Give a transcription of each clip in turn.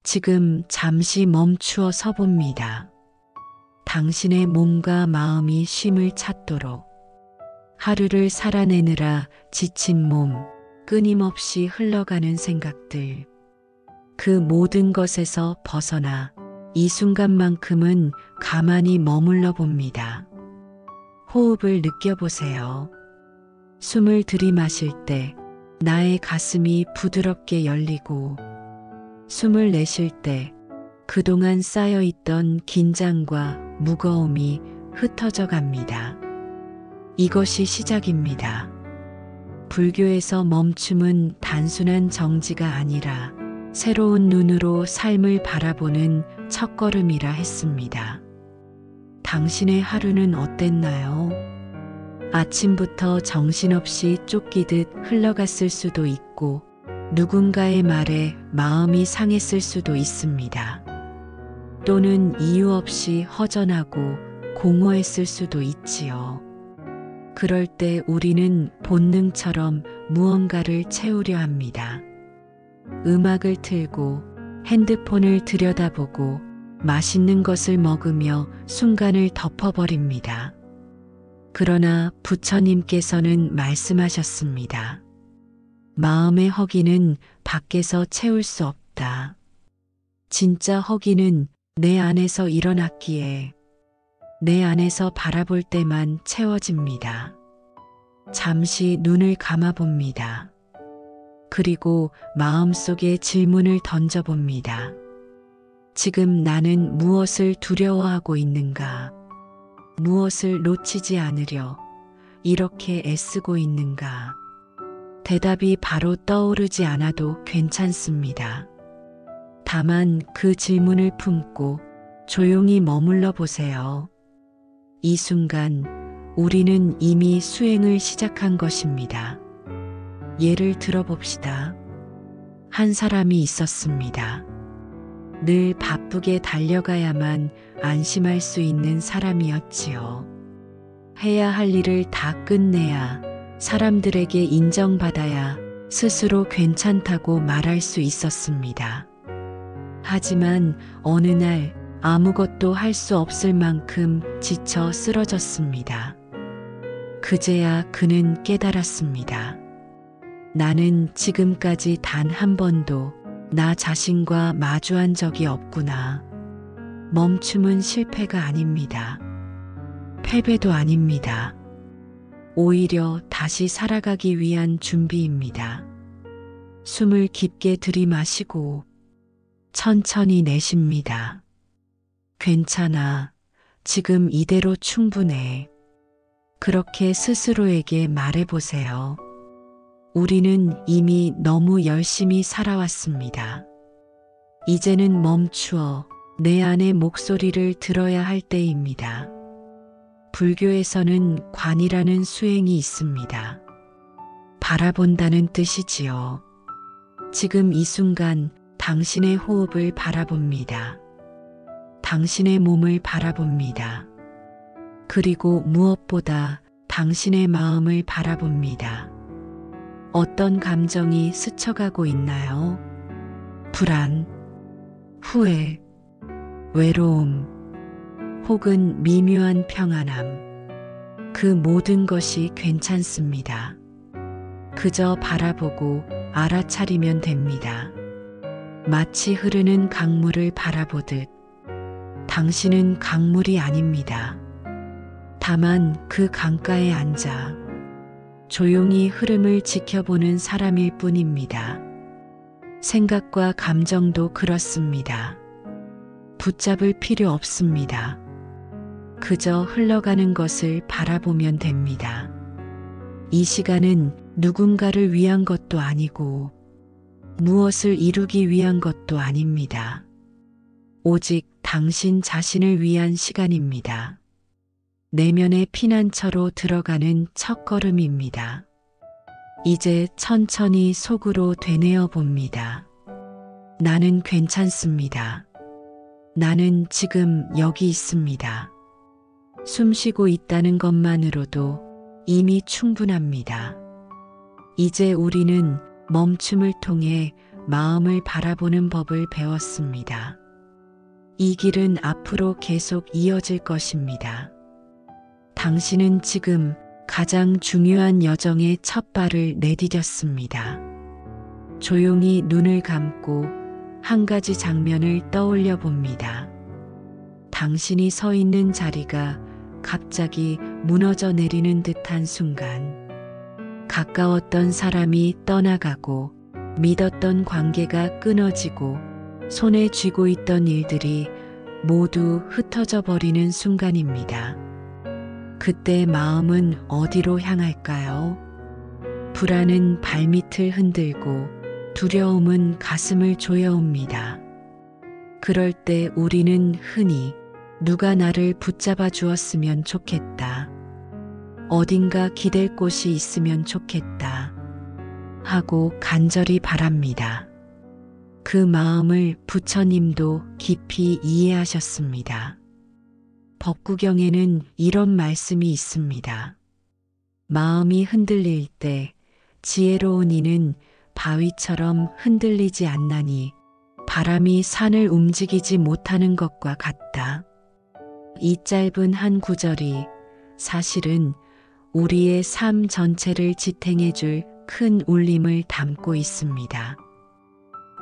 지금 잠시 멈추어 서 봅니다. 당신의 몸과 마음이 쉼을 찾도록. 하루를 살아내느라 지친 몸, 끊임없이 흘러가는 생각들. 그 모든 것에서 벗어나 이 순간만큼은 가만히 머물러 봅니다. 호흡을 느껴보세요. 숨을 들이마실 때 나의 가슴이 부드럽게 열리고, 숨을 내쉴 때 그동안 쌓여있던 긴장과 무거움이 흩어져 갑니다. 이것이 시작입니다. 불교에서 멈춤은 단순한 정지가 아니라 새로운 눈으로 삶을 바라보는 첫걸음이라 했습니다. 당신의 하루는 어땠나요? 아침부터 정신없이 쫓기듯 흘러갔을 수도 있고, 누군가의 말에 마음이 상했을 수도 있습니다. 또는 이유 없이 허전하고 공허했을 수도 있지요. 그럴 때 우리는 본능처럼 무언가를 채우려 합니다. 음악을 틀고 핸드폰을 들여다보고 맛있는 것을 먹으며 순간을 덮어버립니다. 그러나 부처님께서는 말씀하셨습니다. 마음의 허기는 밖에서 채울 수 없다. 진짜 허기는 내 안에서 일어났기에 내 안에서 바라볼 때만 채워집니다. 잠시 눈을 감아봅니다. 그리고 마음속에 질문을 던져봅니다. 지금 나는 무엇을 두려워하고 있는가? 무엇을 놓치지 않으려 이렇게 애쓰고 있는가? 대답이 바로 떠오르지 않아도 괜찮습니다. 다만 그 질문을 품고 조용히 머물러 보세요. 이 순간 우리는 이미 수행을 시작한 것입니다. 예를 들어봅시다. 한 사람이 있었습니다. 늘 바쁘게 달려가야만 안심할 수 있는 사람이었지요. 해야 할 일을 다 끝내야, 사람들에게 인정받아야 스스로 괜찮다고 말할 수 있었습니다. 하지만 어느 날 아무것도 할 수 없을 만큼 지쳐 쓰러졌습니다. 그제야 그는 깨달았습니다. 나는 지금까지 단 한 번도 나 자신과 마주한 적이 없구나. 멈춤은 실패가 아닙니다. 패배도 아닙니다. 오히려 다시 살아가기 위한 준비입니다. 숨을 깊게 들이마시고 천천히 내쉽니다. 괜찮아. 지금 이대로 충분해. 그렇게 스스로에게 말해보세요. 우리는 이미 너무 열심히 살아왔습니다. 이제는 멈추어 내 안의 목소리를 들어야 할 때입니다. 불교에서는 관이라는 수행이 있습니다. 바라본다는 뜻이지요. 지금 이 순간 당신의 호흡을 바라봅니다. 당신의 몸을 바라봅니다. 그리고 무엇보다 당신의 마음을 바라봅니다. 어떤 감정이 스쳐가고 있나요? 불안, 후회, 외로움, 혹은 미묘한 평안함. 그 모든 것이 괜찮습니다. 그저 바라보고 알아차리면 됩니다. 마치 흐르는 강물을 바라보듯. 당신은 강물이 아닙니다. 다만 그 강가에 앉아 조용히 흐름을 지켜보는 사람일 뿐입니다. 생각과 감정도 그렇습니다. 붙잡을 필요 없습니다. 그저 흘러가는 것을 바라보면 됩니다. 이 시간은 누군가를 위한 것도 아니고 무엇을 이루기 위한 것도 아닙니다. 오직 당신 자신을 위한 시간입니다. 내면의 피난처로 들어가는 첫걸음입니다. 이제 천천히 속으로 되뇌어 봅니다. 나는 괜찮습니다. 나는 지금 여기 있습니다. 숨 쉬고 있다는 것만으로도 이미 충분합니다. 이제 우리는 멈춤을 통해 마음을 바라보는 법을 배웠습니다. 이 길은 앞으로 계속 이어질 것입니다. 당신은 지금 가장 중요한 여정의 첫 발을 내디뎠습니다. 조용히 눈을 감고 한 가지 장면을 떠올려 봅니다. 당신이 서 있는 자리가 갑자기 무너져 내리는 듯한 순간, 가까웠던 사람이 떠나가고 믿었던 관계가 끊어지고 손에 쥐고 있던 일들이 모두 흩어져 버리는 순간입니다. 그때 마음은 어디로 향할까요? 불안은 발밑을 흔들고 두려움은 가슴을 조여옵니다. 그럴 때 우리는 흔히 누가 나를 붙잡아 주었으면 좋겠다. 어딘가 기댈 곳이 있으면 좋겠다. 하고 간절히 바랍니다. 그 마음을 부처님도 깊이 이해하셨습니다. 법구경에는 이런 말씀이 있습니다. 마음이 흔들릴 때 지혜로운 이는 바위처럼 흔들리지 않나니 바람이 산을 움직이지 못하는 것과 같다. 이 짧은 한 구절이 사실은 우리의 삶 전체를 지탱해 줄 큰 울림을 담고 있습니다.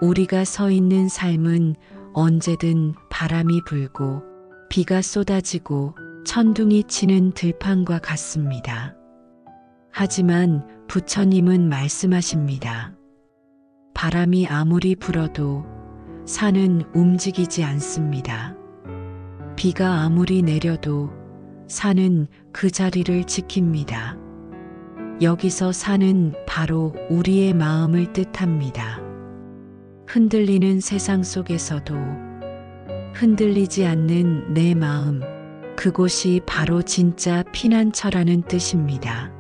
우리가 서 있는 삶은 언제든 바람이 불고 비가 쏟아지고 천둥이 치는 들판과 같습니다. 하지만 부처님은 말씀하십니다. 바람이 아무리 불어도 산은 움직이지 않습니다. 비가 아무리 내려도 산은 그 자리를 지킵니다. 여기서 산은 바로 우리의 마음을 뜻합니다. 흔들리는 세상 속에서도 흔들리지 않는 내 마음, 그곳이 바로 진짜 피난처라는 뜻입니다.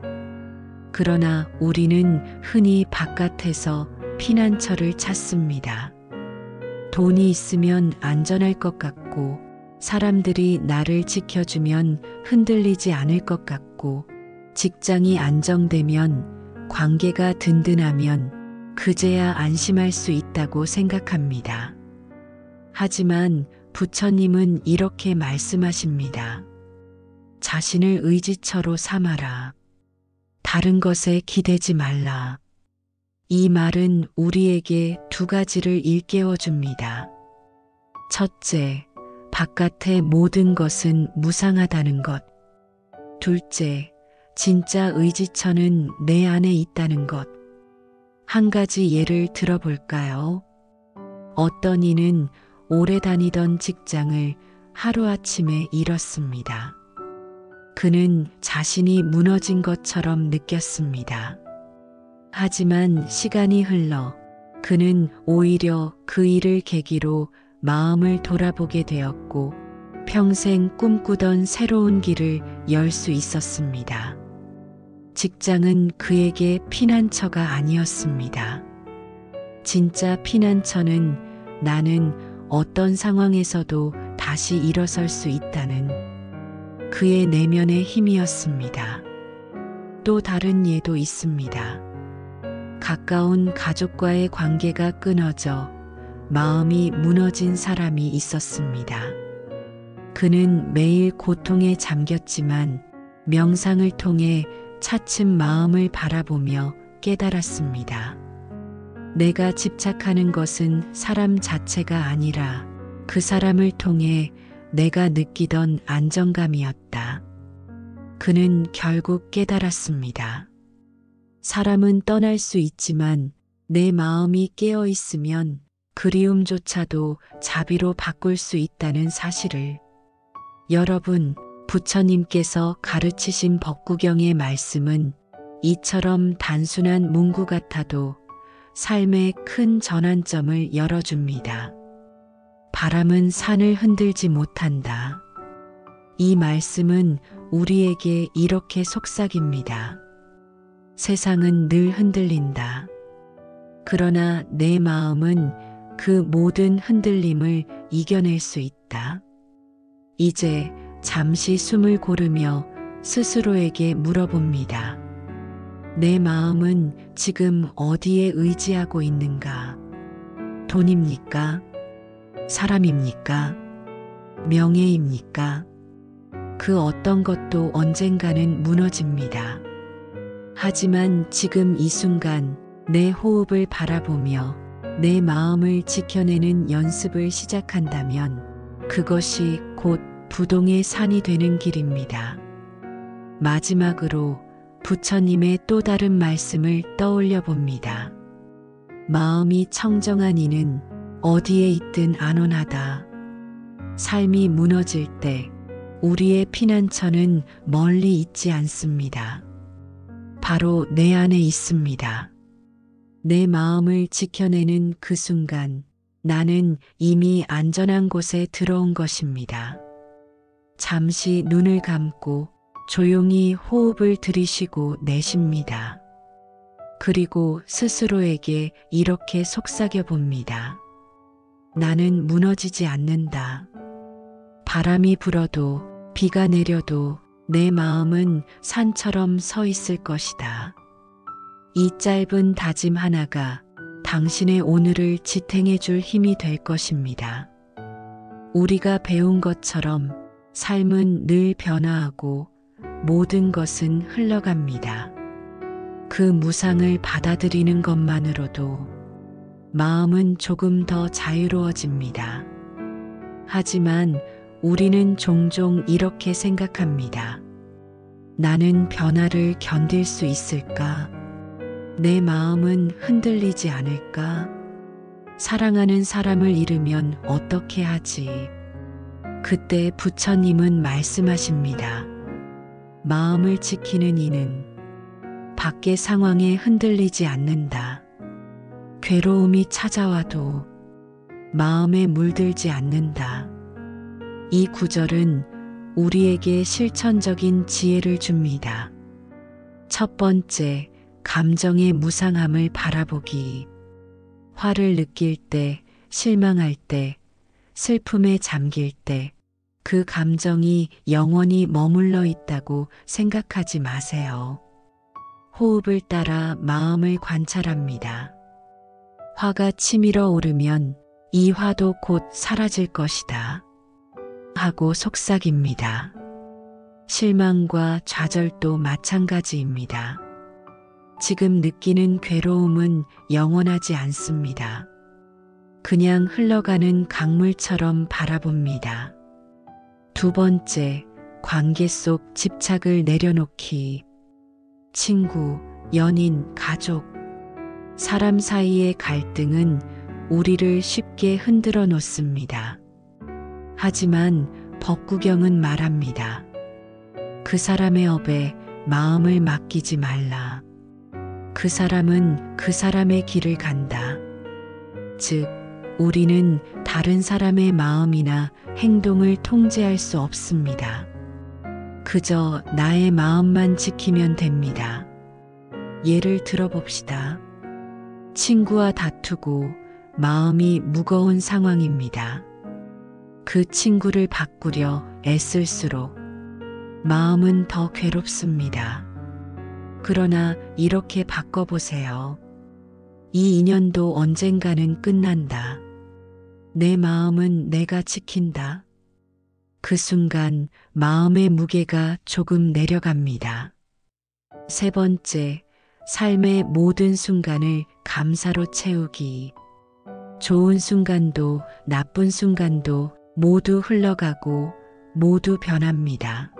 그러나 우리는 흔히 바깥에서 피난처를 찾습니다. 돈이 있으면 안전할 것 같고, 사람들이 나를 지켜주면 흔들리지 않을 것 같고, 직장이 안정되면, 관계가 든든하면 그제야 안심할 수 있다고 생각합니다. 하지만 부처님은 이렇게 말씀하십니다. 자신을 의지처로 삼아라. 다른 것에 기대지 말라. 이 말은 우리에게 두 가지를 일깨워 줍니다. 첫째, 바깥의 모든 것은 무상하다는 것. 둘째, 진짜 의지처는 내 안에 있다는 것. 한 가지 예를 들어볼까요? 어떤 이는 오래 다니던 직장을 하루아침에 잃었습니다. 그는 자신이 무너진 것처럼 느꼈습니다. 하지만 시간이 흘러 그는 오히려 그 일을 계기로 마음을 돌아보게 되었고 평생 꿈꾸던 새로운 길을 열 수 있었습니다. 직장은 그에게 피난처가 아니었습니다. 진짜 피난처는 나는 어떤 상황에서도 다시 일어설 수 있다는 그의 내면의 힘이었습니다. 또 다른 예도 있습니다. 가까운 가족과의 관계가 끊어져 마음이 무너진 사람이 있었습니다. 그는 매일 고통에 잠겼지만 명상을 통해 차츰 마음을 바라보며 깨달았습니다. 내가 집착하는 것은 사람 자체가 아니라 그 사람을 통해 내가 느끼던 안정감이었다. 그는 결국 깨달았습니다. 사람은 떠날 수 있지만 내 마음이 깨어 있으면 그리움조차도 자비로 바꿀 수 있다는 사실을. 여러분, 부처님께서 가르치신 법구경의 말씀은 이처럼 단순한 문구 같아도 삶의 큰 전환점을 열어줍니다. 바람은 산을 흔들지 못한다. 이 말씀은 우리에게 이렇게 속삭입니다. 세상은 늘 흔들린다. 그러나 내 마음은 그 모든 흔들림을 이겨낼 수 있다. 이제 잠시 숨을 고르며 스스로에게 물어봅니다. 내 마음은 지금 어디에 의지하고 있는가? 돈입니까? 사람입니까? 명예입니까? 그 어떤 것도 언젠가는 무너집니다. 하지만 지금 이 순간 내 호흡을 바라보며 내 마음을 지켜내는 연습을 시작한다면 그것이 곧 부동의 산이 되는 길입니다. 마지막으로 부처님의 또 다른 말씀을 떠올려 봅니다. 마음이 청정한 이는 어디에 있든 안온하다. 삶이 무너질 때 우리의 피난처는 멀리 있지 않습니다. 바로 내 안에 있습니다. 내 마음을 지켜내는 그 순간 나는 이미 안전한 곳에 들어온 것입니다. 잠시 눈을 감고 조용히 호흡을 들이쉬고 내쉽니다. 그리고 스스로에게 이렇게 속삭여 봅니다. 나는 무너지지 않는다. 바람이 불어도 비가 내려도 내 마음은 산처럼 서 있을 것이다. 이 짧은 다짐 하나가 당신의 오늘을 지탱해 줄 힘이 될 것입니다. 우리가 배운 것처럼 삶은 늘 변화하고 모든 것은 흘러갑니다. 그 무상을 받아들이는 것만으로도 마음은 조금 더 자유로워집니다. 하지만 우리는 종종 이렇게 생각합니다. 나는 변화를 견딜 수 있을까? 내 마음은 흔들리지 않을까? 사랑하는 사람을 잃으면 어떻게 하지? 그때 부처님은 말씀하십니다. 마음을 지키는 이는 밖의 상황에 흔들리지 않는다. 괴로움이 찾아와도 마음에 물들지 않는다. 이 구절은 우리에게 실천적인 지혜를 줍니다. 첫 번째, 감정의 무상함을 바라보기. 화를 느낄 때, 실망할 때, 슬픔에 잠길 때, 그 감정이 영원히 머물러 있다고 생각하지 마세요. 호흡을 따라 마음을 관찰합니다. 화가 치밀어 오르면 이 화도 곧 사라질 것이다. 하고 속삭입니다. 실망과 좌절도 마찬가지입니다. 지금 느끼는 괴로움은 영원하지 않습니다. 그냥 흘러가는 강물처럼 바라봅니다. 두 번째, 관계 속 집착을 내려놓기. 친구, 연인, 가족, 사람 사이의 갈등은 우리를 쉽게 흔들어 놓습니다. 하지만 법구경은 말합니다. 그 사람의 업에 마음을 맡기지 말라. 그 사람은 그 사람의 길을 간다. 즉, 우리는 다른 사람의 마음이나 행동을 통제할 수 없습니다. 그저 나의 마음만 지키면 됩니다. 예를 들어봅시다. 친구와 다투고 마음이 무거운 상황입니다. 그 친구를 바꾸려 애쓸수록 마음은 더 괴롭습니다. 그러나 이렇게 바꿔보세요. 이 인연도 언젠가는 끝난다. 내 마음은 내가 지킨다. 그 순간 마음의 무게가 조금 내려갑니다. 세 번째, 삶의 모든 순간을 감사로 채우기. 좋은 순간도 나쁜 순간도 모두 흘러가고 모두 변합니다.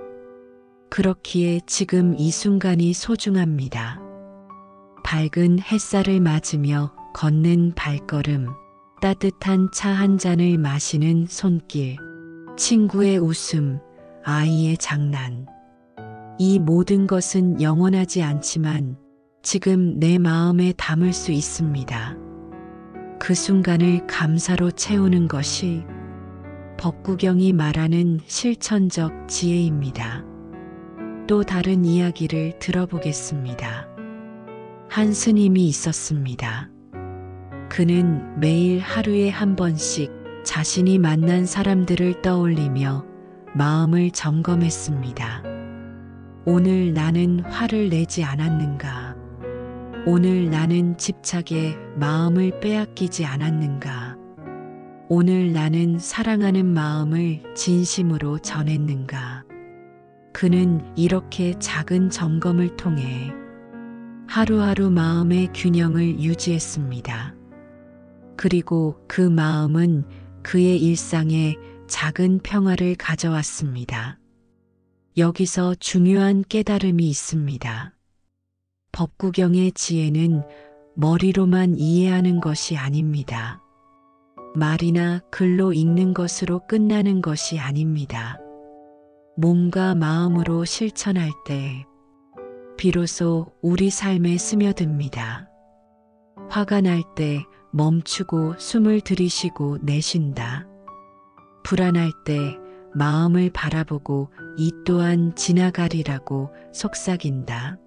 그렇기에 지금 이 순간이 소중합니다. 밝은 햇살을 맞으며 걷는 발걸음, 따뜻한 차 한 잔을 마시는 손길, 친구의 웃음, 아이의 장난. 이 모든 것은 영원하지 않지만 지금 내 마음에 담을 수 있습니다. 그 순간을 감사로 채우는 것이 법구경이 말하는 실천적 지혜입니다. 또 다른 이야기를 들어보겠습니다. 한 스님이 있었습니다. 그는 매일 하루에 한 번씩 자신이 만난 사람들을 떠올리며 마음을 점검했습니다. 오늘 나는 화를 내지 않았는가? 오늘 나는 집착에 마음을 빼앗기지 않았는가? 오늘 나는 사랑하는 마음을 진심으로 전했는가? 그는 이렇게 작은 점검을 통해 하루하루 마음의 균형을 유지했습니다. 그리고 그 마음은 그의 일상에 작은 평화를 가져왔습니다. 여기서 중요한 깨달음이 있습니다. 법구경의 지혜는 머리로만 이해하는 것이 아닙니다. 말이나 글로 읽는 것으로 끝나는 것이 아닙니다. 몸과 마음으로 실천할 때 비로소 우리 삶에 스며듭니다. 화가 날 때 멈추고 숨을 들이쉬고 내쉰다. 불안할 때 마음을 바라보고 이 또한 지나가리라고 속삭인다.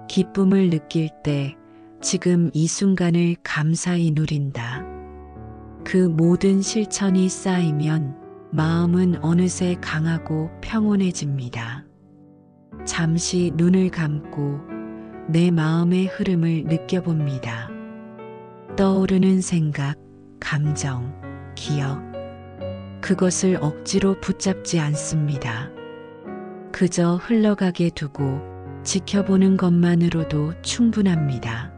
기쁨을 느낄 때 지금 이 순간을 감사히 누린다. 그 모든 실천이 쌓이면 마음은 어느새 강하고 평온해집니다. 잠시 눈을 감고 내 마음의 흐름을 느껴봅니다. 떠오르는 생각, 감정, 기억. 그것을 억지로 붙잡지 않습니다. 그저 흘러가게 두고 지켜보는 것만으로도 충분합니다.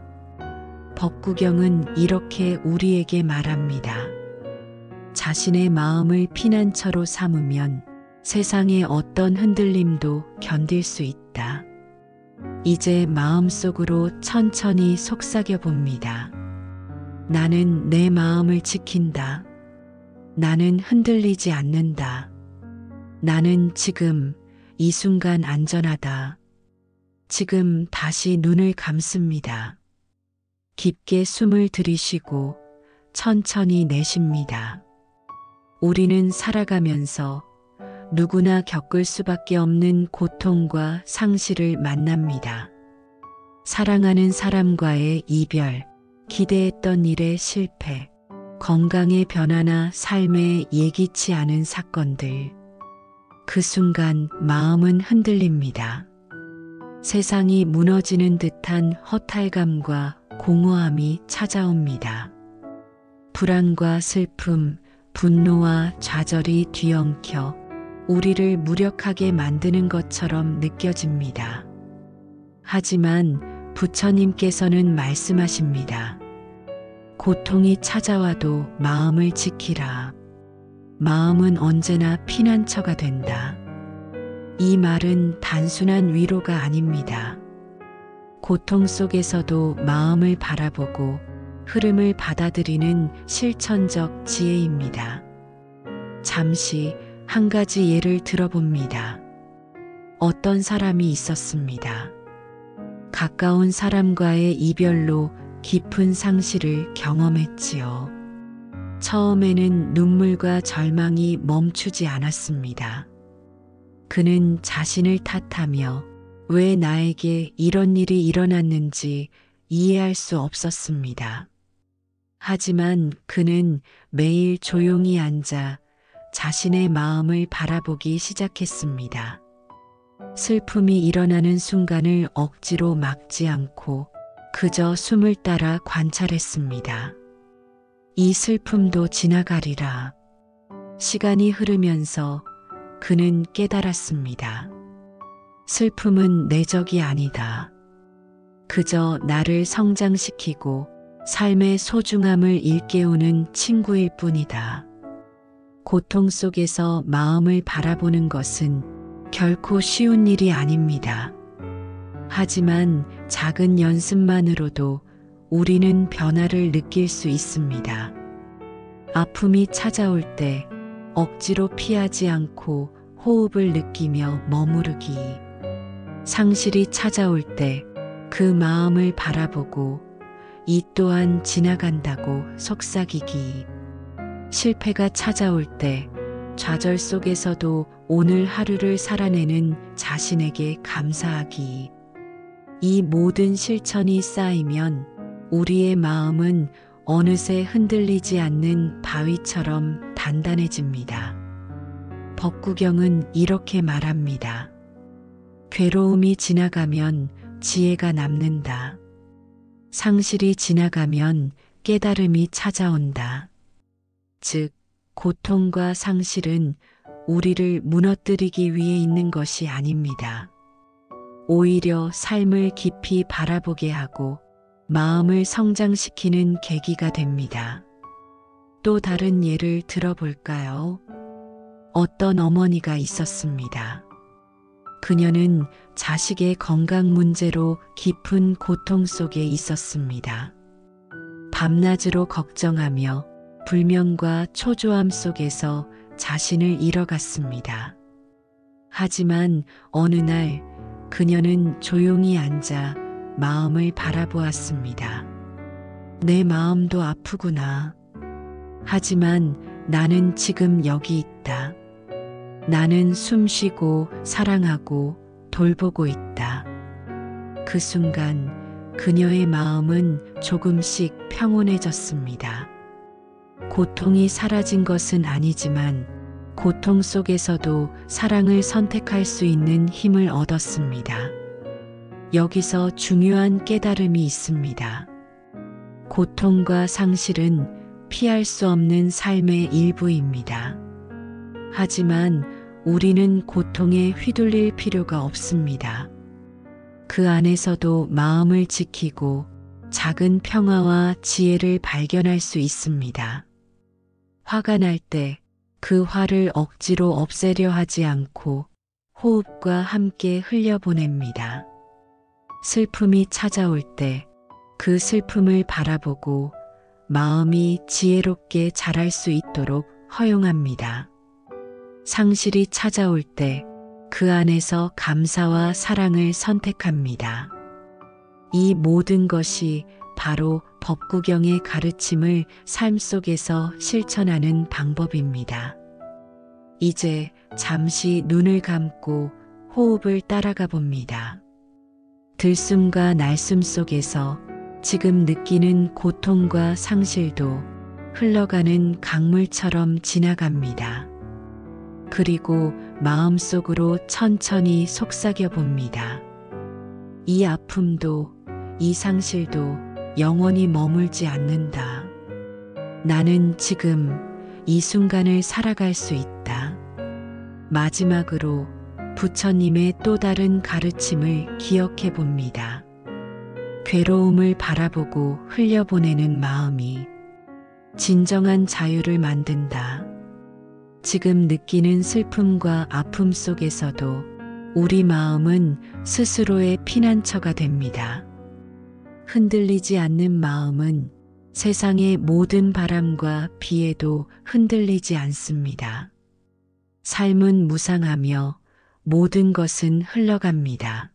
법구경은 이렇게 우리에게 말합니다. 자신의 마음을 피난처로 삼으면 세상의 어떤 흔들림도 견딜 수 있다. 이제 마음속으로 천천히 속삭여 봅니다. 나는 내 마음을 지킨다. 나는 흔들리지 않는다. 나는 지금 이 순간 안전하다. 지금 다시 눈을 감습니다. 깊게 숨을 들이쉬고 천천히 내쉽니다. 우리는 살아가면서 누구나 겪을 수밖에 없는 고통과 상실을 만납니다. 사랑하는 사람과의 이별, 기대했던 일의 실패, 건강의 변화나 삶에 예기치 않은 사건들. 그 순간 마음은 흔들립니다. 세상이 무너지는 듯한 허탈감과 공허함이 찾아옵니다. 불안과 슬픔, 분노와 좌절이 뒤엉켜 우리를 무력하게 만드는 것처럼 느껴집니다. 하지만 부처님께서는 말씀하십니다. 고통이 찾아와도 마음을 지키라. 마음은 언제나 피난처가 된다. 이 말은 단순한 위로가 아닙니다. 고통 속에서도 마음을 바라보고 흐름을 받아들이는 실천적 지혜입니다. 잠시 한 가지 예를 들어봅니다. 어떤 사람이 있었습니다. 가까운 사람과의 이별로 깊은 상실을 경험했지요. 처음에는 눈물과 절망이 멈추지 않았습니다. 그는 자신을 탓하며 왜 나에게 이런 일이 일어났는지 이해할 수 없었습니다. 하지만 그는 매일 조용히 앉아 자신의 마음을 바라보기 시작했습니다. 슬픔이 일어나는 순간을 억지로 막지 않고 그저 숨을 따라 관찰했습니다. 이 슬픔도 지나가리라. 시간이 흐르면서 그는 깨달았습니다. 슬픔은 내 적이 아니다. 그저 나를 성장시키고 삶의 소중함을 일깨우는 친구일 뿐이다. 고통 속에서 마음을 바라보는 것은 결코 쉬운 일이 아닙니다. 하지만 작은 연습만으로도 우리는 변화를 느낄 수 있습니다. 아픔이 찾아올 때 억지로 피하지 않고 호흡을 느끼며 머무르기. 상실이 찾아올 때 그 마음을 바라보고 이 또한 지나간다고 속삭이기. 실패가 찾아올 때 좌절 속에서도 오늘 하루를 살아내는 자신에게 감사하기. 이 모든 실천이 쌓이면 우리의 마음은 어느새 흔들리지 않는 바위처럼 단단해집니다. 법구경은 이렇게 말합니다. 괴로움이 지나가면 지혜가 남는다. 상실이 지나가면 깨달음이 찾아온다. 즉, 고통과 상실은 우리를 무너뜨리기 위해 있는 것이 아닙니다. 오히려 삶을 깊이 바라보게 하고 마음을 성장시키는 계기가 됩니다. 또 다른 예를 들어볼까요? 어떤 어머니가 있었습니다. 그녀는 자식의 건강 문제로 깊은 고통 속에 있었습니다. 밤낮으로 걱정하며 불면과 초조함 속에서 자신을 잃어갔습니다. 하지만 어느 날 그녀는 조용히 앉아 마음을 바라보았습니다. 내 마음도 아프구나. 하지만 나는 지금 여기 있다. 나는 숨쉬고 사랑하고 돌보고 있다. 그 순간 그녀의 마음은 조금씩 평온해졌습니다. 고통이 사라진 것은 아니지만 고통 속에서도 사랑을 선택할 수 있는 힘을 얻었습니다. 여기서 중요한 깨달음이 있습니다. 고통과 상실은 피할 수 없는 삶의 일부입니다. 하지만 우리는 고통에 휘둘릴 필요가 없습니다. 그 안에서도 마음을 지키고 작은 평화와 지혜를 발견할 수 있습니다. 화가 날 때 그 화를 억지로 없애려 하지 않고 호흡과 함께 흘려보냅니다. 슬픔이 찾아올 때 그 슬픔을 바라보고 마음이 지혜롭게 자랄 수 있도록 허용합니다. 상실이 찾아올 때 그 안에서 감사와 사랑을 선택합니다. 이 모든 것이 바로 법구경의 가르침을 삶 속에서 실천하는 방법입니다. 이제 잠시 눈을 감고 호흡을 따라가 봅니다. 들숨과 날숨 속에서 지금 느끼는 고통과 상실도 흘러가는 강물처럼 지나갑니다. 그리고 마음속으로 천천히 속삭여 봅니다. 이 아픔도 이 상실도 영원히 머물지 않는다. 나는 지금 이 순간을 살아갈 수 있다. 마지막으로 부처님의 또 다른 가르침을 기억해 봅니다. 괴로움을 바라보고 흘려보내는 마음이 진정한 자유를 만든다. 지금 느끼는 슬픔과 아픔 속에서도 우리 마음은 스스로의 피난처가 됩니다. 흔들리지 않는 마음은 세상의 모든 바람과 비에도 흔들리지 않습니다. 삶은 무상하며 모든 것은 흘러갑니다.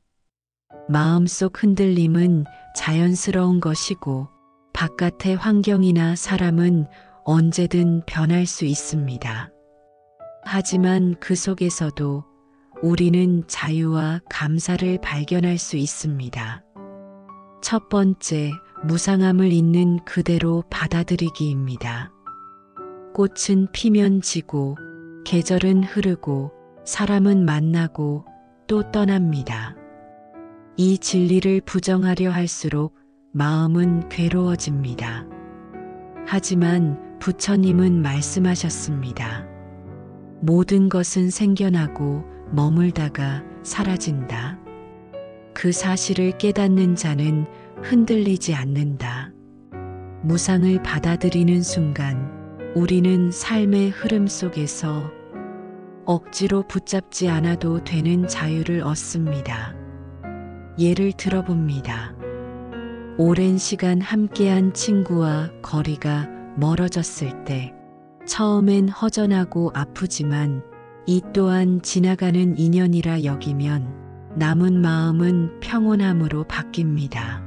마음속 흔들림은 자연스러운 것이고 바깥의 환경이나 사람은 언제든 변할 수 있습니다. 하지만 그 속에서도 우리는 자유와 감사를 발견할 수 있습니다. 첫 번째, 무상함을 있는 그대로 받아들이기입니다. 꽃은 피면 지고, 계절은 흐르고, 사람은 만나고 또 떠납니다. 이 진리를 부정하려 할수록 마음은 괴로워집니다. 하지만 부처님은 말씀하셨습니다. 모든 것은 생겨나고 머물다가 사라진다. 그 사실을 깨닫는 자는 흔들리지 않는다. 무상을 받아들이는 순간 우리는 삶의 흐름 속에서 억지로 붙잡지 않아도 되는 자유를 얻습니다. 예를 들어봅니다. 오랜 시간 함께한 친구와 거리가 멀어졌을 때 처음엔 허전하고 아프지만 이 또한 지나가는 인연이라 여기면 남은 마음은 평온함으로 바뀝니다.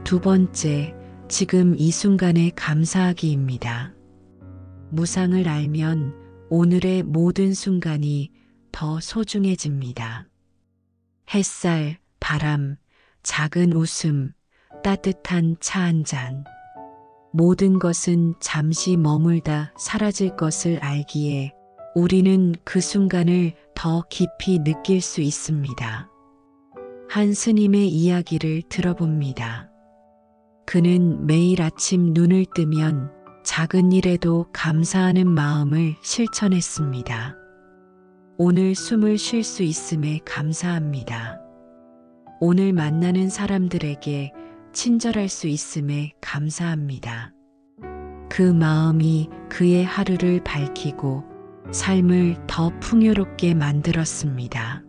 두 번째, 지금 이 순간에 감사하기입니다. 무상을 알면 오늘의 모든 순간이 더 소중해집니다. 햇살, 바람, 작은 웃음, 따뜻한 차 한 잔. 모든 것은 잠시 머물다 사라질 것을 알기에 우리는 그 순간을 더 깊이 느낄 수 있습니다. 한 스님의 이야기를 들어봅니다. 그는 매일 아침 눈을 뜨면 작은 일에도 감사하는 마음을 실천했습니다. 오늘 숨을 쉴 수 있음에 감사합니다. 오늘 만나는 사람들에게 친절할 수 있음에 감사합니다. 그 마음이 그의 하루를 밝히고 삶을 더 풍요롭게 만들었습니다.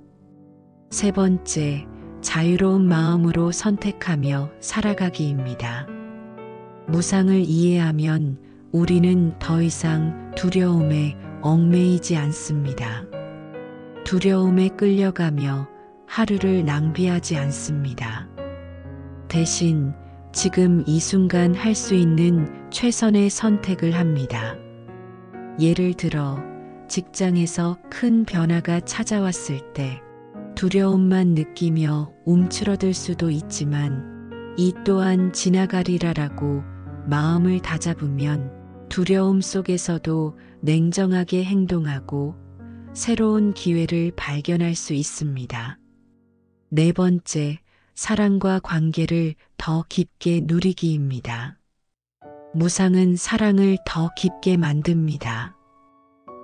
세 번째, 자유로운 마음으로 선택하며 살아가기입니다. 무상을 이해하면 우리는 더 이상 두려움에 얽매이지 않습니다. 두려움에 끌려가며 하루를 낭비하지 않습니다. 대신 지금 이 순간 할 수 있는 최선의 선택을 합니다. 예를 들어 직장에서 큰 변화가 찾아왔을 때 두려움만 느끼며 움츠러들 수도 있지만 이 또한 지나가리라라고 마음을 다잡으면 두려움 속에서도 냉정하게 행동하고 새로운 기회를 발견할 수 있습니다. 네 번째, 사랑과 관계를 더 깊게 누리기입니다. 무상은 사랑을 더 깊게 만듭니다.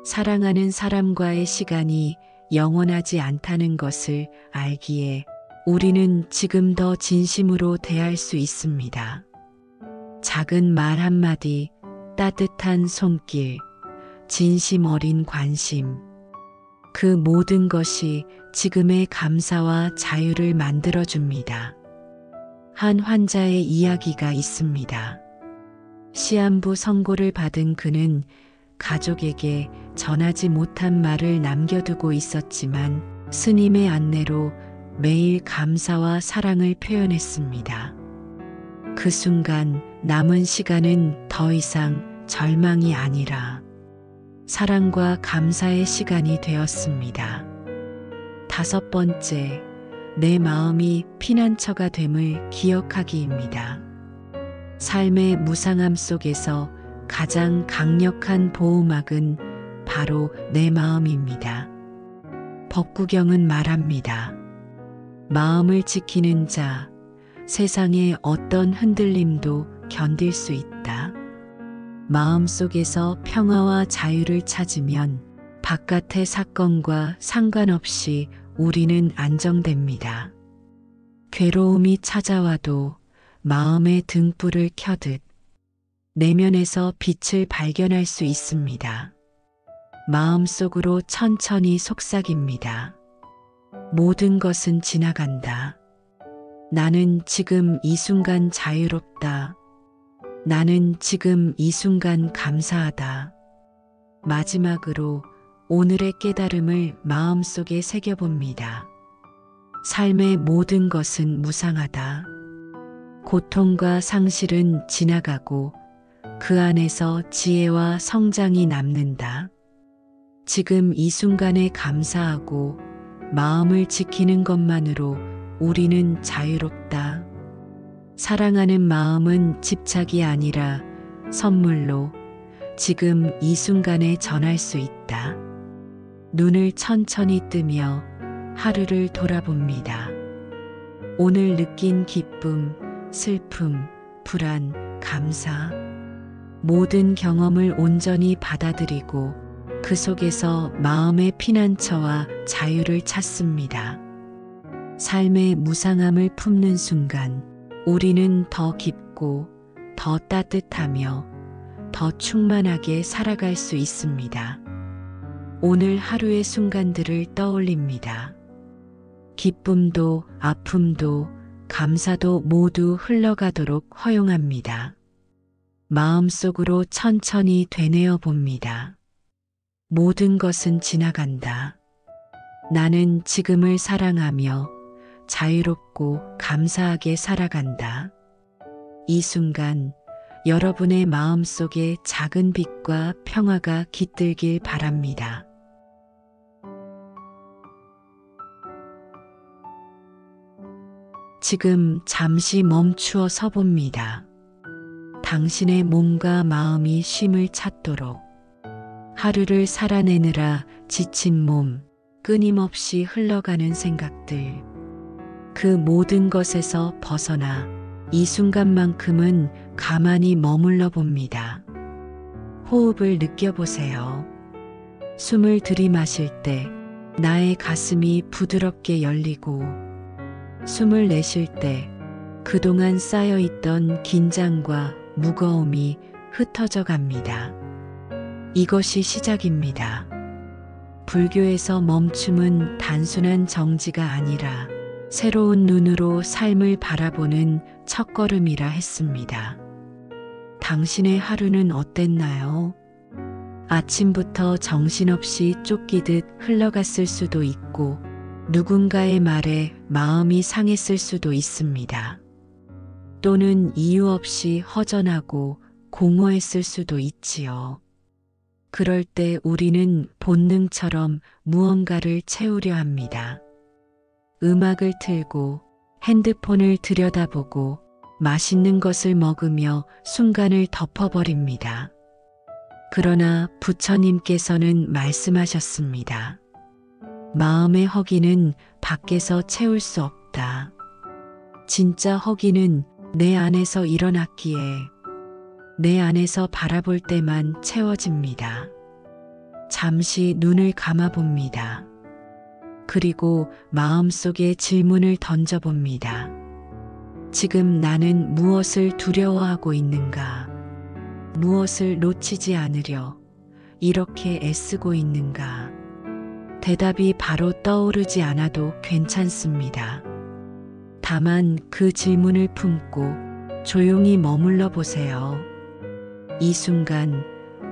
사랑하는 사람과의 시간이 영원하지 않다는 것을 알기에 우리는 지금 더 진심으로 대할 수 있습니다. 작은 말 한마디, 따뜻한 손길, 진심 어린 관심, 그 모든 것이 지금의 감사와 자유를 만들어줍니다. 한 환자의 이야기가 있습니다. 시한부 선고를 받은 그는 가족에게 전하지 못한 말을 남겨두고 있었지만 스님의 안내로 매일 감사와 사랑을 표현했습니다. 그 순간 남은 시간은 더 이상 절망이 아니라 사랑과 감사의 시간이 되었습니다. 다섯 번째, 내 마음이 피난처가 됨을 기억하기입니다. 삶의 무상함 속에서 가장 강력한 보호막은 바로 내 마음입니다. 법구경은 말합니다. 마음을 지키는 자, 세상의 어떤 흔들림도 견딜 수 있다. 마음속에서 평화와 자유를 찾으면 바깥의 사건과 상관없이 우리는 안정됩니다. 괴로움이 찾아와도 마음의 등불을 켜듯 내면에서 빛을 발견할 수 있습니다. 마음속으로 천천히 속삭입니다. 모든 것은 지나간다. 나는 지금 이 순간 자유롭다. 나는 지금 이 순간 감사하다. 마지막으로 오늘의 깨달음을 마음속에 새겨봅니다. 삶의 모든 것은 무상하다. 고통과 상실은 지나가고 그 안에서 지혜와 성장이 남는다. 지금 이 순간에 감사하고 마음을 지키는 것만으로 우리는 자유롭다. 사랑하는 마음은 집착이 아니라 선물로 지금 이 순간에 전할 수 있다. 눈을 천천히 뜨며 하루를 돌아봅니다. 오늘 느낀 기쁨, 슬픔, 불안, 감사, 모든 경험을 온전히 받아들이고 그 속에서 마음의 피난처와 자유를 찾습니다. 삶의 무상함을 품는 순간 우리는 더 깊고 더 따뜻하며 더 충만하게 살아갈 수 있습니다. 오늘 하루의 순간들을 떠올립니다. 기쁨도 아픔도 감사도 모두 흘러가도록 허용합니다. 마음속으로 천천히 되뇌어 봅니다. 모든 것은 지나간다. 나는 지금을 사랑하며 자유롭고 감사하게 살아간다. 이 순간 여러분의 마음속에 작은 빛과 평화가 깃들길 바랍니다. 지금 잠시 멈추어 서봅니다. 당신의 몸과 마음이 쉼을 찾도록. 하루를 살아내느라 지친 몸, 끊임없이 흘러가는 생각들, 그 모든 것에서 벗어나 이 순간만큼은 가만히 머물러 봅니다. 호흡을 느껴보세요. 숨을 들이마실 때 나의 가슴이 부드럽게 열리고, 숨을 내쉴 때 그동안 쌓여있던 긴장과 무거움이 흩어져 갑니다. 이것이 시작입니다. 불교에서 멈춤은 단순한 정지가 아니라 새로운 눈으로 삶을 바라보는 첫걸음이라 했습니다. 당신의 하루는 어땠나요? 아침부터 정신없이 쫓기듯 흘러갔을 수도 있고, 누군가의 말에 마음이 상했을 수도 있습니다. 또는 이유 없이 허전하고 공허했을 수도 있지요. 그럴 때 우리는 본능처럼 무언가를 채우려 합니다. 음악을 틀고 핸드폰을 들여다보고 맛있는 것을 먹으며 순간을 덮어버립니다. 그러나 부처님께서는 말씀하셨습니다. 마음의 허기는 밖에서 채울 수 없다. 진짜 허기는 내 안에서 일어났기에 내 안에서 바라볼 때만 채워집니다. 잠시 눈을 감아봅니다. 그리고 마음속에 질문을 던져봅니다. 지금 나는 무엇을 두려워하고 있는가? 무엇을 놓치지 않으려 이렇게 애쓰고 있는가? 대답이 바로 떠오르지 않아도 괜찮습니다. 다만 그 질문을 품고 조용히 머물러 보세요. 이 순간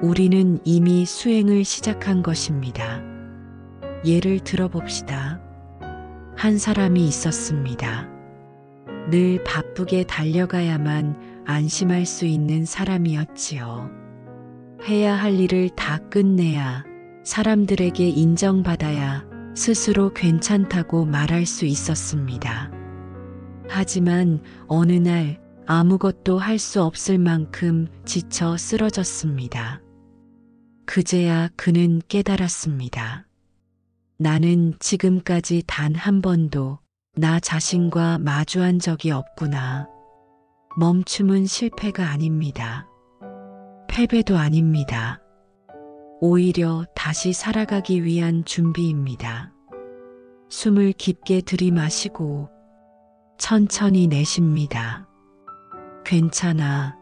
우리는 이미 수행을 시작한 것입니다. 예를 들어봅시다. 한 사람이 있었습니다. 늘 바쁘게 달려가야만 안심할 수 있는 사람이었지요. 해야 할 일을 다 끝내야, 사람들에게 인정받아야 스스로 괜찮다고 말할 수 있었습니다. 하지만 어느 날 아무것도 할 수 없을 만큼 지쳐 쓰러졌습니다. 그제야 그는 깨달았습니다. 나는 지금까지 단 한 번도 나 자신과 마주한 적이 없구나. 멈춤은 실패가 아닙니다. 패배도 아닙니다. 오히려 다시 살아가기 위한 준비입니다. 숨을 깊게 들이마시고 천천히 내쉽니다. 괜찮아.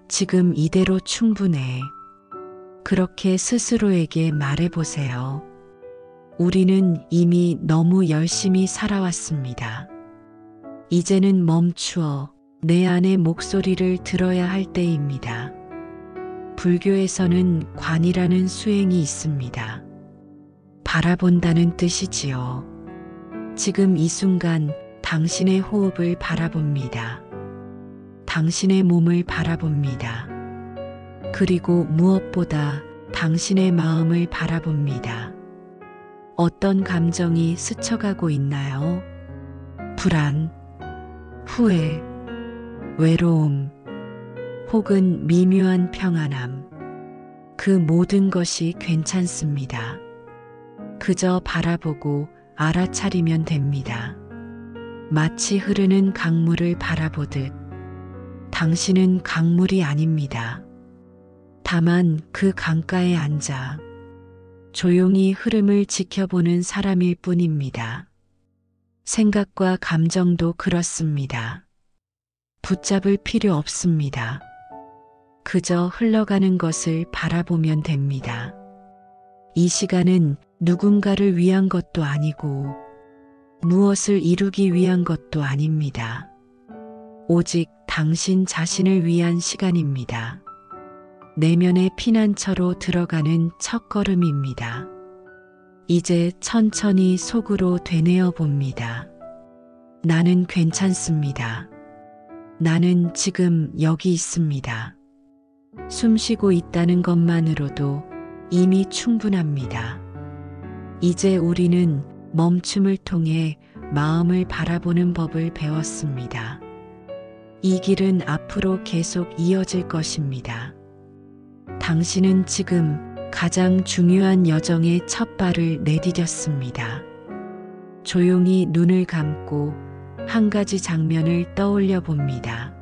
지금 이대로 충분해. 그렇게 스스로에게 말해보세요. 우리는 이미 너무 열심히 살아왔습니다. 이제는 멈추어 내 안의 목소리를 들어야 할 때입니다. 불교에서는 관이라는 수행이 있습니다. 바라본다는 뜻이지요. 지금 이 순간 당신의 호흡을 바라봅니다. 당신의 몸을 바라봅니다. 그리고 무엇보다 당신의 마음을 바라봅니다. 어떤 감정이 스쳐가고 있나요? 불안, 후회, 외로움, 혹은 미묘한 평안함. 그 모든 것이 괜찮습니다. 그저 바라보고 알아차리면 됩니다. 마치 흐르는 강물을 바라보듯. 당신은 강물이 아닙니다. 다만 그 강가에 앉아 조용히 흐름을 지켜보는 사람일 뿐입니다. 생각과 감정도 그렇습니다. 붙잡을 필요 없습니다. 그저 흘러가는 것을 바라보면 됩니다. 이 시간은 누군가를 위한 것도 아니고 무엇을 이루기 위한 것도 아닙니다. 오직 당신 자신을 위한 시간입니다. 내면의 피난처로 들어가는 첫걸음입니다. 이제 천천히 속으로 되뇌어 봅니다. 나는 괜찮습니다. 나는 지금 여기 있습니다. 숨 쉬고 있다는 것만으로도 이미 충분합니다. 이제 우리는 멈춤을 통해 마음을 바라보는 법을 배웠습니다. 이 길은 앞으로 계속 이어질 것입니다. 당신은 지금 가장 중요한 여정의 첫 발을 내디뎠습니다. 조용히 눈을 감고 한 가지 장면을 떠올려 봅니다.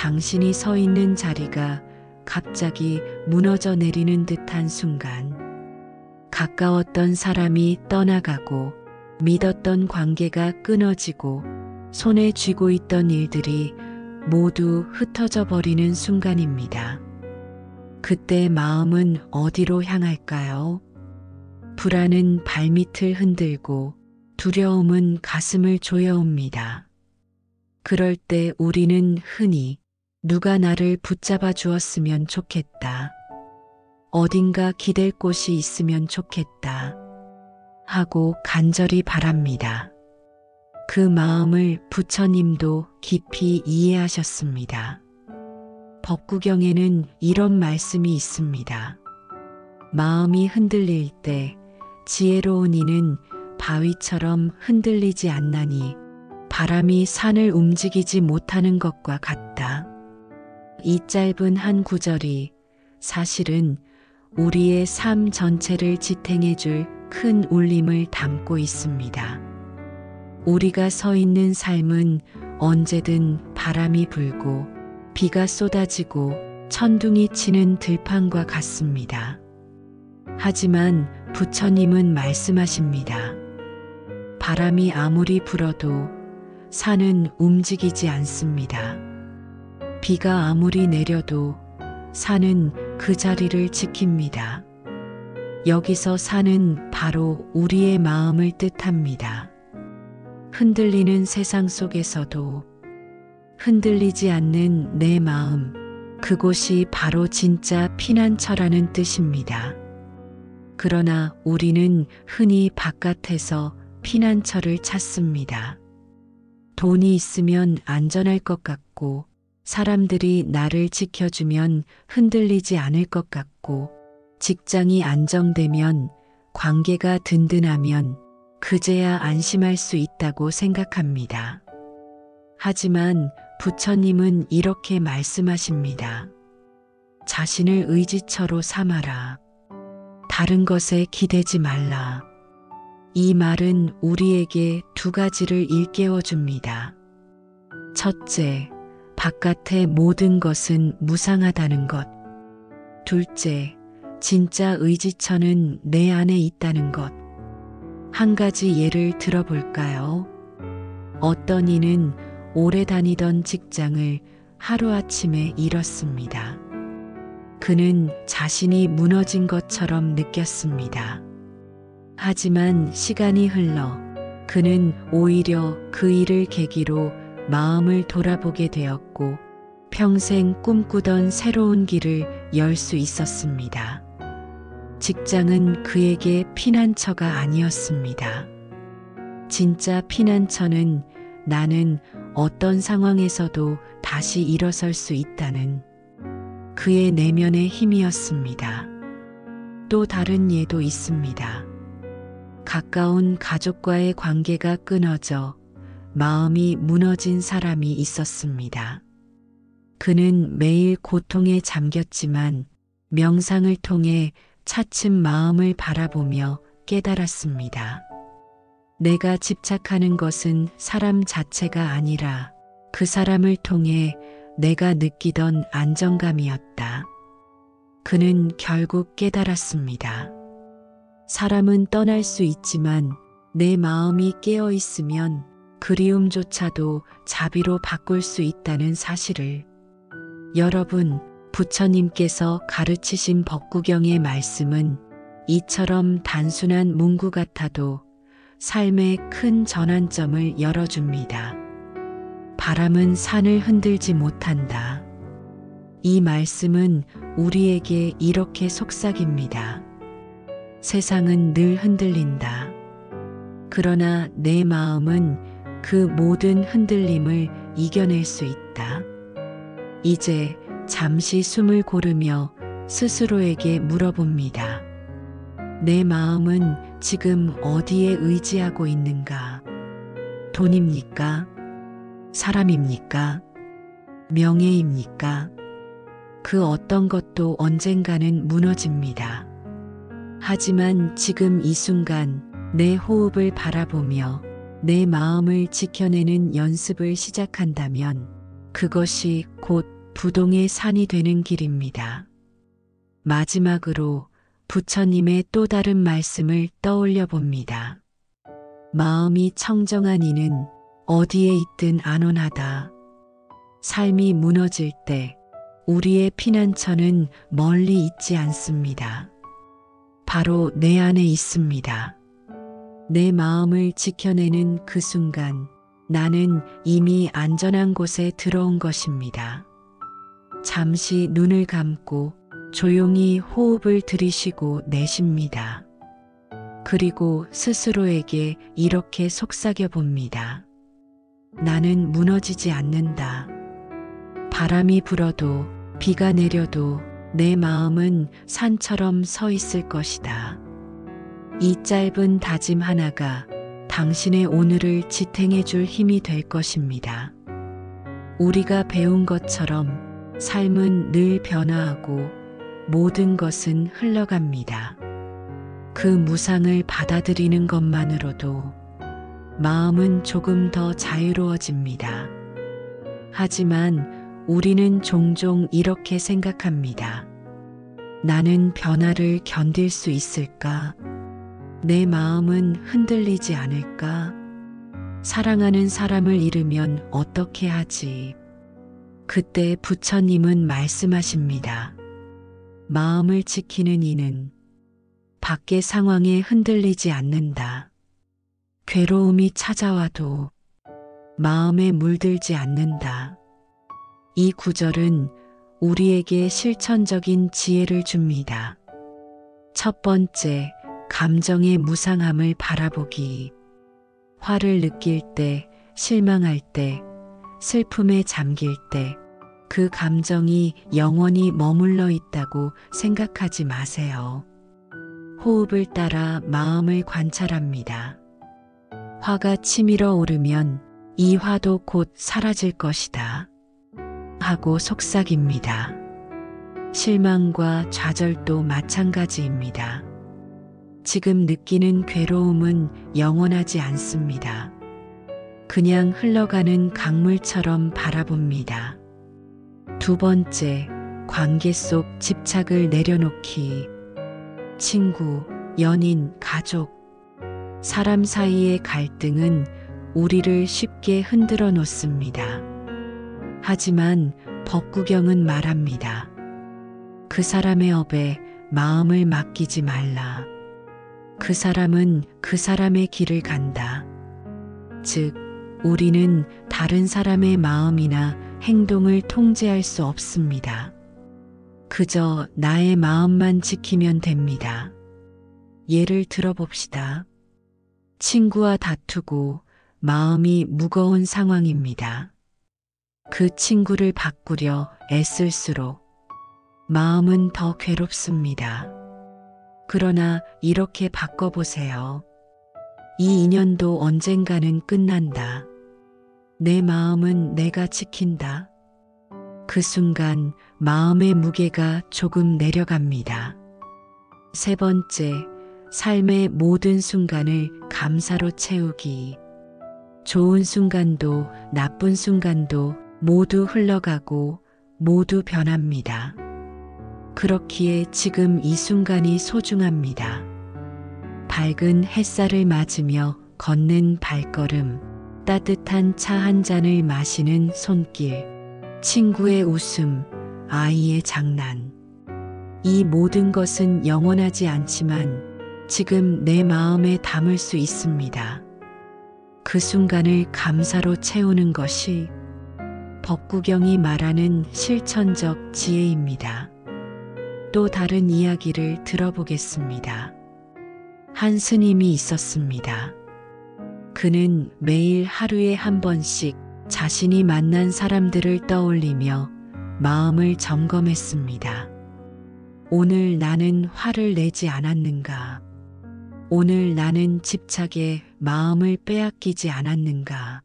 당신이 서 있는 자리가 갑자기 무너져 내리는 듯한 순간, 가까웠던 사람이 떠나가고 믿었던 관계가 끊어지고 손에 쥐고 있던 일들이 모두 흩어져 버리는 순간입니다. 그때 마음은 어디로 향할까요? 불안은 발밑을 흔들고 두려움은 가슴을 조여옵니다. 그럴 때 우리는 흔히 누가 나를 붙잡아 주었으면 좋겠다, 어딘가 기댈 곳이 있으면 좋겠다 하고 간절히 바랍니다. 그 마음을 부처님도 깊이 이해하셨습니다. 법구경에는 이런 말씀이 있습니다. 마음이 흔들릴 때 지혜로운 이는 바위처럼 흔들리지 않나니 바람이 산을 움직이지 못하는 것과 같다. 이 짧은 한 구절이 사실은 우리의 삶 전체를 지탱해 줄 큰 울림을 담고 있습니다. 우리가 서 있는 삶은 언제든 바람이 불고 비가 쏟아지고 천둥이 치는 들판과 같습니다. 하지만 부처님은 말씀하십니다. 바람이 아무리 불어도 산은 움직이지 않습니다. 비가 아무리 내려도 산은 그 자리를 지킵니다. 여기서 산은 바로 우리의 마음을 뜻합니다. 흔들리는 세상 속에서도 흔들리지 않는 내 마음, 그곳이 바로 진짜 피난처라는 뜻입니다. 그러나 우리는 흔히 바깥에서 피난처를 찾습니다. 돈이 있으면 안전할 것 같고, 사람들이 나를 지켜주면 흔들리지 않을 것 같고, 직장이 안정되면, 관계가 든든하면 그제야 안심할 수 있다고 생각합니다. 하지만 부처님은 이렇게 말씀하십니다. 자신을 의지처로 삼아라. 다른 것에 기대지 말라. 이 말은 우리에게 두 가지를 일깨워 줍니다. 첫째, 바깥의 모든 것은 무상하다는 것. 둘째, 진짜 의지처는 내 안에 있다는 것. 한 가지 예를 들어볼까요? 어떤 이는 오래 다니던 직장을 하루아침에 잃었습니다. 그는 자신이 무너진 것처럼 느꼈습니다. 하지만 시간이 흘러 그는 오히려 그 일을 계기로 마음을 돌아보게 되었고 평생 꿈꾸던 새로운 길을 열 수 있었습니다. 직장은 그에게 피난처가 아니었습니다. 진짜 피난처는 나는 어떤 상황에서도 다시 일어설 수 있다는 그의 내면의 힘이었습니다. 또 다른 예도 있습니다. 가까운 가족과의 관계가 끊어져 마음이 무너진 사람이 있었습니다. 그는 매일 고통에 잠겼지만 명상을 통해 차츰 마음을 바라보며 깨달았습니다. 내가 집착하는 것은 사람 자체가 아니라 그 사람을 통해 내가 느끼던 안정감이었다. 그는 결국 깨달았습니다. 사람은 떠날 수 있지만 내 마음이 깨어 있으면 그리움조차도 자비로 바꿀 수 있다는 사실을. 여러분, 부처님께서 가르치신 법구경의 말씀은 이처럼 단순한 문구 같아도 삶의 큰 전환점을 열어줍니다. 바람은 산을 흔들지 못한다. 이 말씀은 우리에게 이렇게 속삭입니다. 세상은 늘 흔들린다. 그러나 내 마음은 그 모든 흔들림을 이겨낼 수 있다. 이제 잠시 숨을 고르며 스스로에게 물어봅니다. 내 마음은 지금 어디에 의지하고 있는가? 돈입니까? 사람입니까? 명예입니까? 그 어떤 것도 언젠가는 무너집니다. 하지만 지금 이 순간 내 호흡을 바라보며 내 마음을 지켜내는 연습을 시작한다면 그것이 곧 부동의 산이 되는 길입니다. 마지막으로 부처님의 또 다른 말씀을 떠올려 봅니다. 마음이 청정한 이는 어디에 있든 안온하다. 삶이 무너질 때 우리의 피난처는 멀리 있지 않습니다. 바로 내 안에 있습니다. 내 마음을 지켜내는 그 순간 나는 이미 안전한 곳에 들어온 것입니다. 잠시 눈을 감고 조용히 호흡을 들이쉬고 내쉽니다. 그리고 스스로에게 이렇게 속삭여 봅니다. 나는 무너지지 않는다. 바람이 불어도 비가 내려도 내 마음은 산처럼 서 있을 것이다. 이 짧은 다짐 하나가 당신의 오늘을 지탱해 줄 힘이 될 것입니다. 우리가 배운 것처럼 삶은 늘 변화하고 모든 것은 흘러갑니다. 그 무상을 받아들이는 것만으로도 마음은 조금 더 자유로워집니다. 하지만 우리는 종종 이렇게 생각합니다. 나는 변화를 견딜 수 있을까? 내 마음은 흔들리지 않을까? 사랑하는 사람을 잃으면 어떻게 하지? 그때 부처님은 말씀하십니다. 마음을 지키는 이는 밖의 상황에 흔들리지 않는다. 괴로움이 찾아와도 마음에 물들지 않는다. 이 구절은 우리에게 실천적인 지혜를 줍니다. 첫 번째, 감정의 무상함을 바라보기. 화를 느낄 때, 실망할 때, 슬픔에 잠길 때, 그 감정이 영원히 머물러 있다고 생각하지 마세요. 호흡을 따라 마음을 관찰합니다. 화가 치밀어 오르면 이 화도 곧 사라질 것이다. 하고 속삭입니다. 실망과 좌절도 마찬가지입니다. 지금 느끼는 괴로움은 영원하지 않습니다. 그냥 흘러가는 강물처럼 바라봅니다. 두 번째, 관계 속 집착을 내려놓기. 친구, 연인, 가족, 사람 사이의 갈등은 우리를 쉽게 흔들어 놓습니다. 하지만 법구경은 말합니다. 그 사람의 업에 마음을 맡기지 말라. 그 사람은 그 사람의 길을 간다. 즉, 우리는 다른 사람의 마음이나 행동을 통제할 수 없습니다. 그저 나의 마음만 지키면 됩니다. 예를 들어봅시다. 친구와 다투고 마음이 무거운 상황입니다. 그 친구를 바꾸려 애쓸수록 마음은 더 괴롭습니다. 그러나 이렇게 바꿔보세요. 이 인연도 언젠가는 끝난다. 내 마음은 내가 지킨다. 그 순간 마음의 무게가 조금 내려갑니다. 세 번째, 삶의 모든 순간을 감사로 채우기. 좋은 순간도 나쁜 순간도 모두 흘러가고 모두 변합니다. 그렇기에 지금 이 순간이 소중합니다. 밝은 햇살을 맞으며 걷는 발걸음, 따뜻한 차 한 잔을 마시는 손길, 친구의 웃음, 아이의 장난. 이 모든 것은 영원하지 않지만 지금 내 마음에 담을 수 있습니다. 그 순간을 감사로 채우는 것이 법구경이 말하는 실천적 지혜입니다. 또 다른 이야기를 들어보겠습니다. 한 스님이 있었습니다. 그는 매일 하루에 한 번씩 자신이 만난 사람들을 떠올리며 마음을 점검했습니다. 오늘 나는 화를 내지 않았는가? 오늘 나는 집착에 마음을 빼앗기지 않았는가?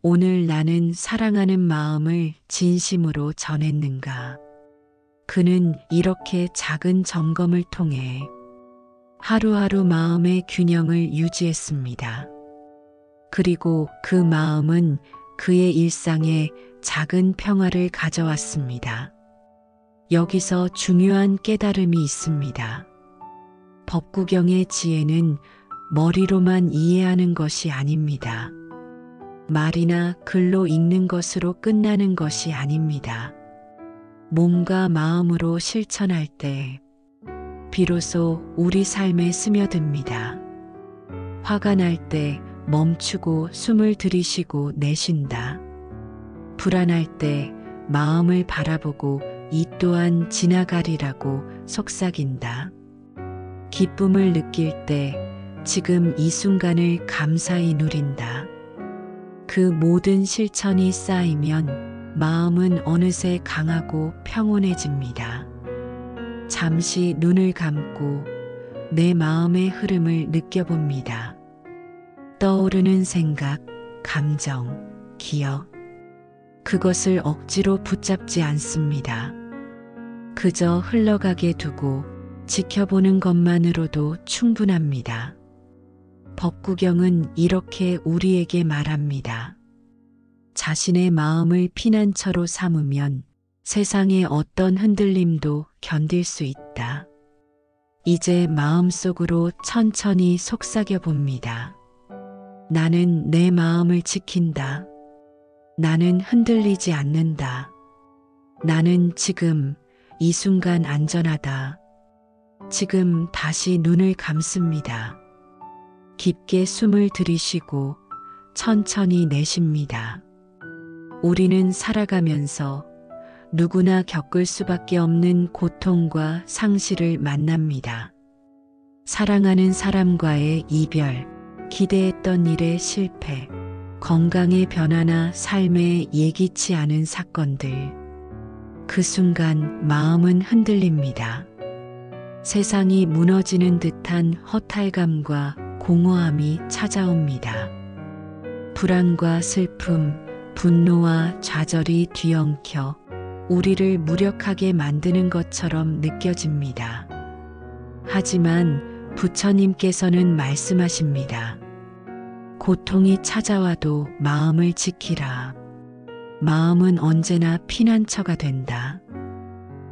오늘 나는 사랑하는 마음을 진심으로 전했는가? 그는 이렇게 작은 점검을 통해 하루하루 마음의 균형을 유지했습니다. 그리고 그 마음은 그의 일상에 작은 평화를 가져왔습니다. 여기서 중요한 깨달음이 있습니다. 법구경의 지혜는 머리로만 이해하는 것이 아닙니다. 말이나 글로 읽는 것으로 끝나는 것이 아닙니다. 몸과 마음으로 실천할 때 비로소 우리 삶에 스며듭니다. 화가 날 때 멈추고 숨을 들이쉬고 내쉰다. 불안할 때 마음을 바라보고 이 또한 지나가리라고 속삭인다. 기쁨을 느낄 때 지금 이 순간을 감사히 누린다. 그 모든 실천이 쌓이면 마음은 어느새 강하고 평온해집니다. 잠시 눈을 감고 내 마음의 흐름을 느껴봅니다. 떠오르는 생각, 감정, 기억. 그것을 억지로 붙잡지 않습니다. 그저 흘러가게 두고 지켜보는 것만으로도 충분합니다. 법구경은 이렇게 우리에게 말합니다. 자신의 마음을 피난처로 삼으면 세상의 어떤 흔들림도 견딜 수 있다. 이제 마음속으로 천천히 속삭여 봅니다. 나는 내 마음을 지킨다. 나는 흔들리지 않는다. 나는 지금 이 순간 안전하다. 지금 다시 눈을 감습니다. 깊게 숨을 들이쉬고 천천히 내쉽니다. 우리는 살아가면서 누구나 겪을 수밖에 없는 고통과 상실을 만납니다. 사랑하는 사람과의 이별, 기대했던 일의 실패, 건강의 변화나 삶에 예기치 않은 사건들. 그 순간 마음은 흔들립니다. 세상이 무너지는 듯한 허탈감과 공허함이 찾아옵니다. 불안과 슬픔, 분노와 좌절이 뒤엉켜 우리를 무력하게 만드는 것처럼 느껴집니다. 하지만 부처님께서는 말씀하십니다. 고통이 찾아와도 마음을 지키라. 마음은 언제나 피난처가 된다.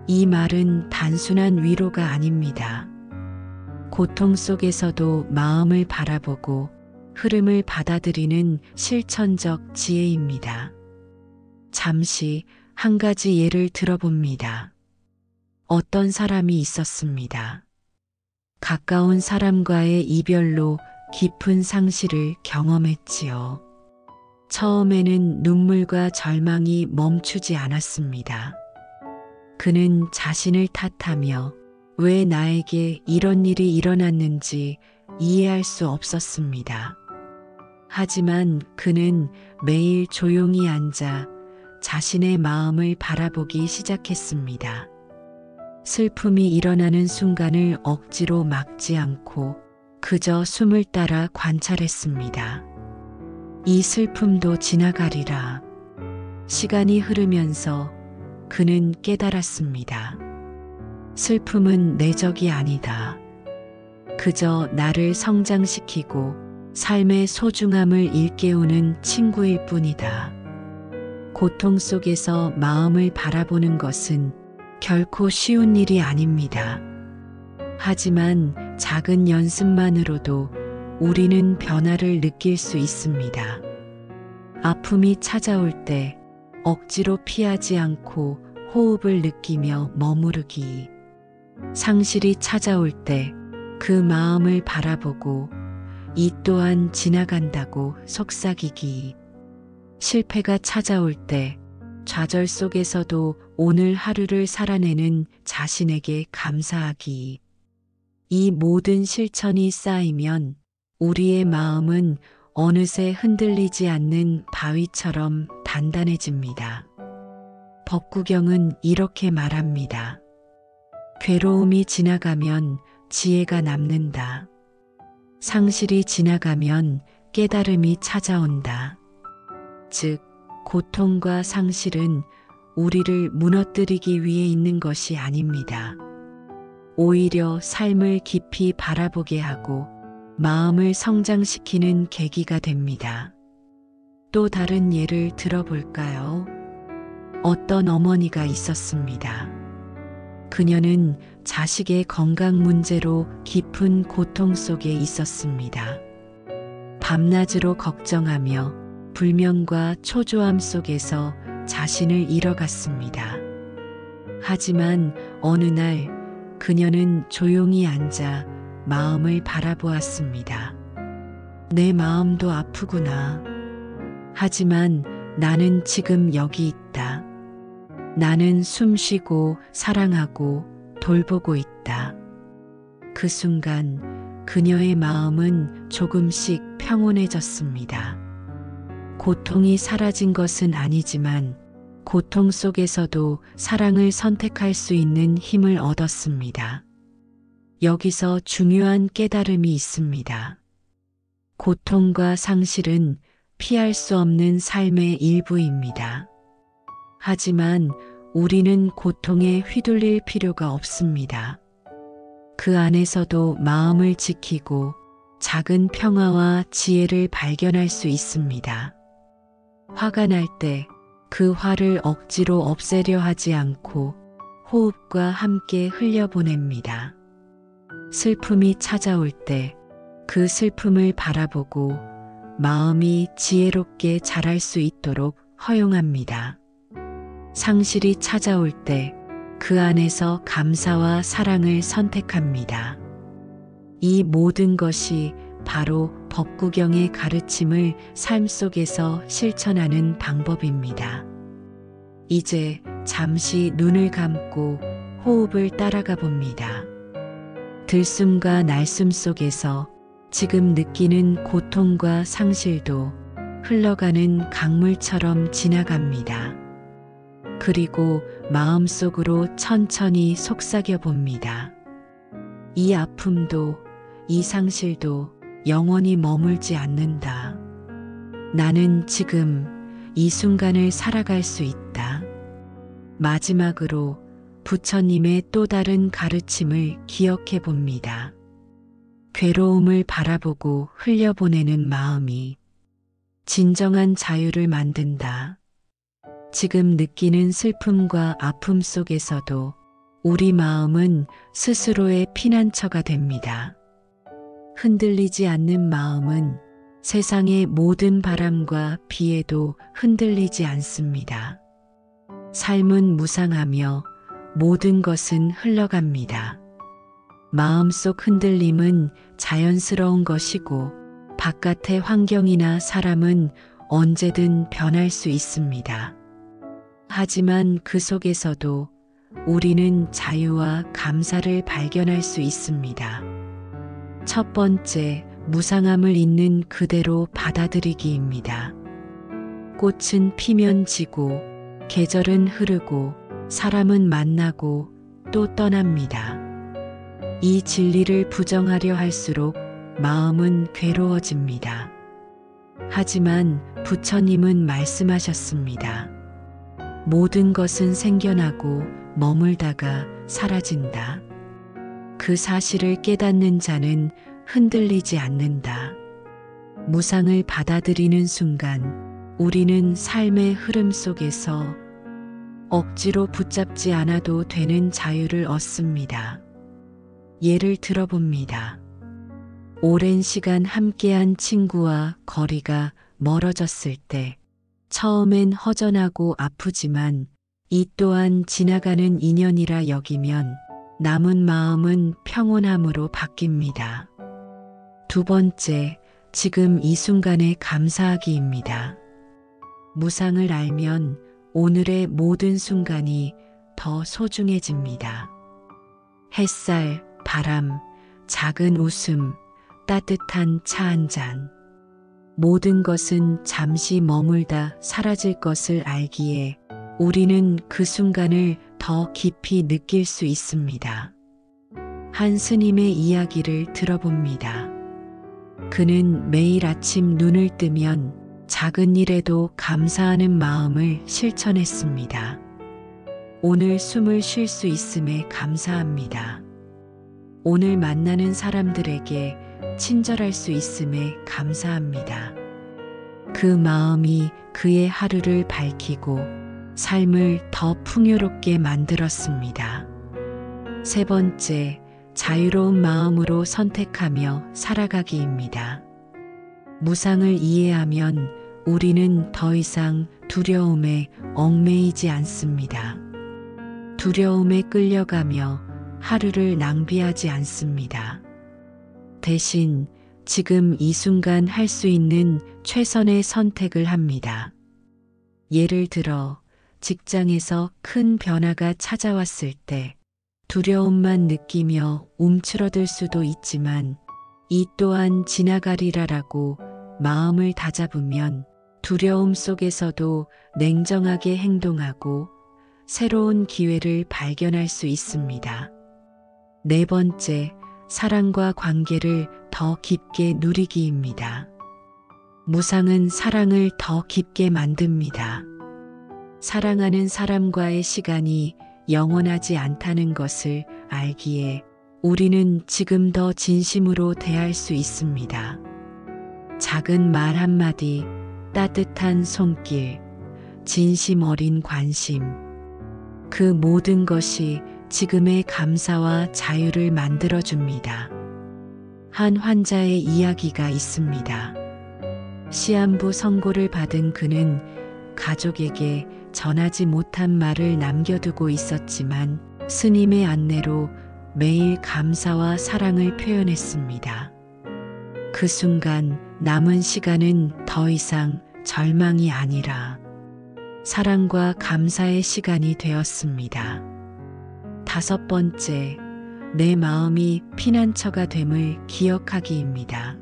이 말은 단순한 위로가 아닙니다. 고통 속에서도 마음을 바라보고 흐름을 받아들이는 실천적 지혜입니다. 잠시 한 가지 예를 들어봅니다. 어떤 사람이 있었습니다. 가까운 사람과의 이별로 깊은 상실을 경험했지요. 처음에는 눈물과 절망이 멈추지 않았습니다. 그는 자신을 탓하며 왜 나에게 이런 일이 일어났는지 이해할 수 없었습니다. 하지만 그는 매일 조용히 앉아 자신의 마음을 바라보기 시작했습니다. 슬픔이 일어나는 순간을 억지로 막지 않고 그저 숨을 따라 관찰했습니다. 이 슬픔도 지나가리라. 시간이 흐르면서 그는 깨달았습니다. 슬픔은 내 적이 아니다. 그저 나를 성장시키고 삶의 소중함을 일깨우는 친구일 뿐이다. 고통 속에서 마음을 바라보는 것은 결코 쉬운 일이 아닙니다. 하지만 작은 연습만으로도 우리는 변화를 느낄 수 있습니다. 아픔이 찾아올 때 억지로 피하지 않고 호흡을 느끼며 머무르기. 상실이 찾아올 때 그 마음을 바라보고 이 또한 지나간다고 속삭이기. 실패가 찾아올 때 좌절 속에서도 오늘 하루를 살아내는 자신에게 감사하기. 이 모든 실천이 쌓이면 우리의 마음은 어느새 흔들리지 않는 바위처럼 단단해집니다. 법구경은 이렇게 말합니다. 괴로움이 지나가면 지혜가 남는다. 상실이 지나가면 깨달음이 찾아온다. 즉, 고통과 상실은 우리를 무너뜨리기 위해 있는 것이 아닙니다. 오히려 삶을 깊이 바라보게 하고 마음을 성장시키는 계기가 됩니다. 또 다른 예를 들어볼까요? 어떤 어머니가 있었습니다. 그녀는 자식의 건강 문제로 깊은 고통 속에 있었습니다. 밤낮으로 걱정하며 불면과 초조함 속에서 자신을 잃어갔습니다. 하지만 어느 날 그녀는 조용히 앉아 마음을 바라보았습니다. 내 마음도 아프구나. 하지만 나는 지금 여기 있다. 나는 숨쉬고 사랑하고 돌보고 있다. 그 순간 그녀의 마음은 조금씩 평온해졌습니다. 고통이 사라진 것은 아니지만 고통 속에서도 사랑을 선택할 수 있는 힘을 얻었습니다. 여기서 중요한 깨달음이 있습니다. 고통과 상실은 피할 수 없는 삶의 일부입니다. 하지만 우리는 고통에 휘둘릴 필요가 없습니다. 그 안에서도 마음을 지키고 작은 평화와 지혜를 발견할 수 있습니다. 화가 날 때 그 화를 억지로 없애려 하지 않고 호흡과 함께 흘려보냅니다. 슬픔이 찾아올 때 그 슬픔을 바라보고 마음이 지혜롭게 자랄 수 있도록 허용합니다. 상실이 찾아올 때 그 안에서 감사와 사랑을 선택합니다. 이 모든 것이 바로 법구경의 가르침을 삶 속에서 실천하는 방법입니다. 이제 잠시 눈을 감고 호흡을 따라가 봅니다. 들숨과 날숨 속에서 지금 느끼는 고통과 상실도 흘러가는 강물처럼 지나갑니다. 그리고 마음속으로 천천히 속삭여 봅니다. 이 아픔도 이 상실도 영원히 머물지 않는다. 나는 지금 이 순간을 살아갈 수 있다. 마지막으로 부처님의 또 다른 가르침을 기억해 봅니다. 괴로움을 바라보고 흘려보내는 마음이 진정한 자유를 만든다. 지금 느끼는 슬픔과 아픔 속에서도 우리 마음은 스스로의 피난처가 됩니다. 흔들리지 않는 마음은 세상의 모든 바람과 비에도 흔들리지 않습니다. 삶은 무상하며 모든 것은 흘러갑니다. 마음속 흔들림은 자연스러운 것이고 바깥의 환경이나 사람은 언제든 변할 수 있습니다. 하지만 그 속에서도 우리는 자유와 감사를 발견할 수 있습니다. 첫 번째, 무상함을 있는 그대로 받아들이기입니다. 꽃은 피면 지고, 계절은 흐르고, 사람은 만나고 또 떠납니다. 이 진리를 부정하려 할수록 마음은 괴로워집니다. 하지만 부처님은 말씀하셨습니다. 모든 것은 생겨나고 머물다가 사라진다. 그 사실을 깨닫는 자는 흔들리지 않는다. 무상을 받아들이는 순간 우리는 삶의 흐름 속에서 억지로 붙잡지 않아도 되는 자유를 얻습니다. 예를 들어봅니다. 오랜 시간 함께한 친구와 거리가 멀어졌을 때 처음엔 허전하고 아프지만 이 또한 지나가는 인연이라 여기면 남은 마음은 평온함으로 바뀝니다. 두 번째, 지금 이 순간에 감사하기입니다. 무상을 알면 오늘의 모든 순간이 더 소중해집니다. 햇살, 바람, 작은 웃음, 따뜻한 차 한 잔. 모든 것은 잠시 머물다 사라질 것을 알기에 우리는 그 순간을 더 깊이 느낄 수 있습니다. 한 스님의 이야기를 들어봅니다. 그는 매일 아침 눈을 뜨면 작은 일에도 감사하는 마음을 실천했습니다. 오늘 숨을 쉴 수 있음에 감사합니다. 오늘 만나는 사람들에게 친절할 수 있음에 감사합니다. 그 마음이 그의 하루를 밝히고 삶을 더 풍요롭게 만들었습니다. 세 번째, 자유로운 마음으로 선택하며 살아가기입니다. 무상을 이해하면 우리는 더 이상 두려움에 얽매이지 않습니다. 두려움에 끌려가며 하루를 낭비하지 않습니다. 대신 지금 이 순간 할 수 있는 최선의 선택을 합니다. 예를 들어 직장에서 큰 변화가 찾아왔을 때 두려움만 느끼며 움츠러들 수도 있지만 이 또한 지나가리라라고 마음을 다잡으면 두려움 속에서도 냉정하게 행동하고 새로운 기회를 발견할 수 있습니다. 네 번째, 사랑과 관계를 더 깊게 누리기입니다. 무상은 사랑을 더 깊게 만듭니다. 사랑하는 사람과의 시간이 영원하지 않다는 것을 알기에 우리는 지금 더 진심으로 대할 수 있습니다. 작은 말 한마디, 따뜻한 손길, 진심 어린 관심, 그 모든 것이 지금의 감사와 자유를 만들어줍니다. 한 환자의 이야기가 있습니다. 시한부 선고를 받은 그는 가족에게 전하지 못한 말을 남겨두고 있었지만 스님의 안내로 매일 감사와 사랑을 표현했습니다. 그 순간 남은 시간은 더 이상 절망이 아니라 사랑과 감사의 시간이 되었습니다. 다섯 번째, 내 마음이 피난처가 됨을 기억하기입니다.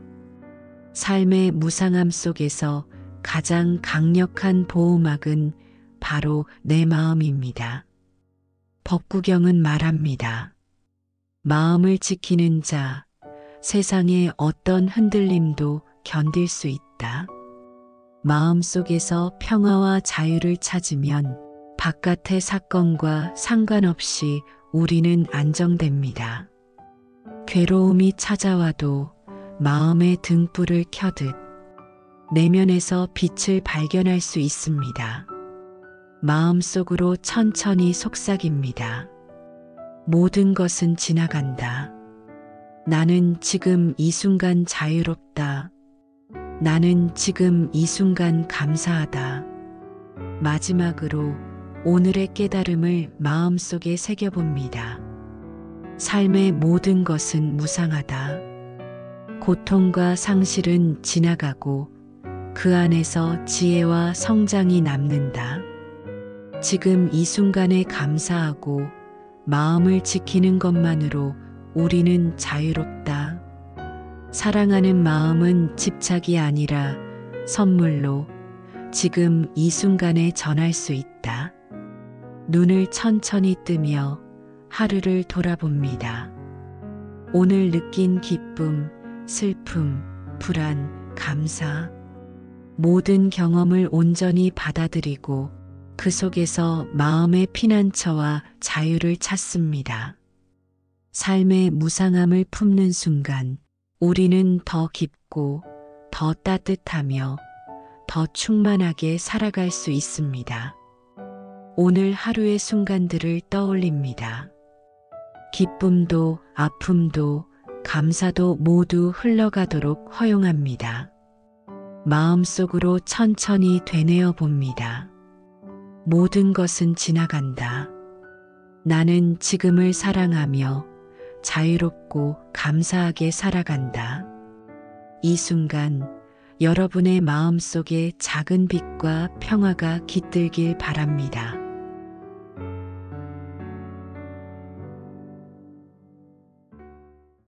삶의 무상함 속에서 가장 강력한 보호막은 바로 내 마음입니다. 법구경은 말합니다. 마음을 지키는 자, 세상의 어떤 흔들림도 견딜 수 있다. 마음 속에서 평화와 자유를 찾으면 바깥의 사건과 상관없이 우리는 안정됩니다. 괴로움이 찾아와도 마음의 등불을 켜듯 내면에서 빛을 발견할 수 있습니다. 마음속으로 천천히 속삭입니다. 모든 것은 지나간다. 나는 지금 이 순간 자유롭다. 나는 지금 이 순간 감사하다. 마지막으로 오늘의 깨달음을 마음속에 새겨봅니다. 삶의 모든 것은 무상하다. 고통과 상실은 지나가고 그 안에서 지혜와 성장이 남는다. 지금 이 순간에 감사하고 마음을 지키는 것만으로 우리는 자유롭다. 사랑하는 마음은 집착이 아니라 선물로 지금 이 순간에 전할 수 있다. 눈을 천천히 뜨며 하루를 돌아봅니다. 오늘 느낀 기쁨, 슬픔, 불안, 감사, 모든 경험을 온전히 받아들이고 그 속에서 마음의 피난처와 자유를 찾습니다. 삶의 무상함을 품는 순간 우리는 더 깊고 더 따뜻하며 더 충만하게 살아갈 수 있습니다. 오늘 하루의 순간들을 떠올립니다. 기쁨도 아픔도 감사도 모두 흘러가도록 허용합니다. 마음속으로 천천히 되뇌어 봅니다. 모든 것은 지나간다. 나는 지금을 사랑하며 자유롭고 감사하게 살아간다. 이 순간 여러분의 마음속에 작은 빛과 평화가 깃들길 바랍니다.